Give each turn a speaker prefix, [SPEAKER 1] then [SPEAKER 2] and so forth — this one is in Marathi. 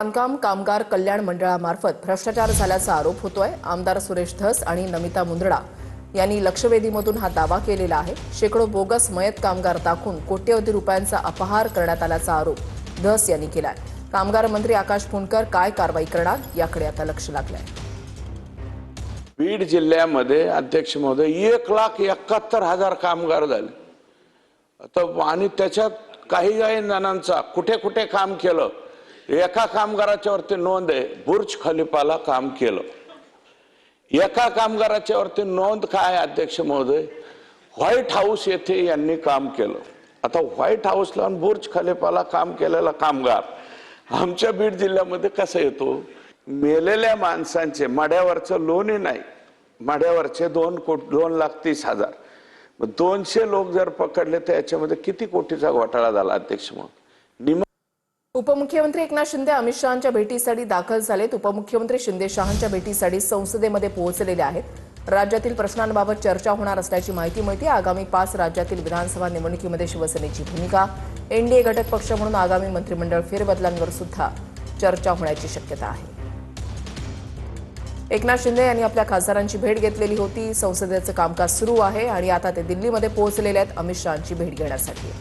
[SPEAKER 1] बांधकाम कामगार कल्याण मंडळामार्फत भ्रष्टाचार झाल्याचा आरोप होतोय। आमदार सुरेश धस आणि नमिता मुंदडा यांनी लक्षवेधीमधून हा दावा केलेला आहे। शेकडो बोगस मयत कामगार दाखवून कोट्यवधी रुपयांचा अपहार करण्यात आल्याचा आरोप धस यांनी केलाय। कामगार मंत्री आकाश फुंडकर काय कारवाई करणार याकडे आता लक्ष लागलंय।
[SPEAKER 2] बीड जिल्ह्यामध्ये अध्यक्ष महोदय 1,71,000 कामगार झाले। आता आणि त्याच्यात काही जणांचा कुठे कुठे काम केलं, एका कामगाराच्या वरती नोंद आहे बुर्ज खलिफाला काम केलं। एका कामगाराच्या वरती नोंद काय अध्यक्ष महोदय, व्हाईट हाऊस येथे यांनी काम केलं। आता व्हाईट हाऊसला बुर्ज खलिफाला काम केलेला कामगार आमच्या बीड जिल्ह्यामध्ये कसा येतो? मेलेल्या माणसांचे माड्यावरचं लोनही नाही, माड्यावरचे 2,30,000 200 लोक जर पकडले तर याच्यामध्ये किती कोटीचा घोटाळा झाला अध्यक्ष महोदय।
[SPEAKER 1] उपमुख्यमंत्री एकनाथ शिंदे अमित शहांच्या भेटीसाठी दाखल झालेत। उपमुख्यमंत्री शिंदे शहांच्या भेटीसाठी संसदेमध्ये पोहोचलेले आहेत। राज्यातील प्रश्नांबाबत चर्चा होणार असल्याची माहिती मिळते। आगामी 5 राज्यातील विधानसभा निवडणुकीमध्ये शिवसेनेची भूमिका, एनडीए घटक पक्ष म्हणून आगामी मंत्रिमंडळ फेरबदलांवर सुद्धा चर्चा होण्याची शक्यता आहे। एकनाथ शिंदे यांनी आपल्या खासदारांची भेट घेतलेली होती। संसदेचं कामकाज सुरू आहे आणि आता ते दिल्लीमध्ये पोहोचलेले आहेत अमित शहांची भेट घेण्यासाठी।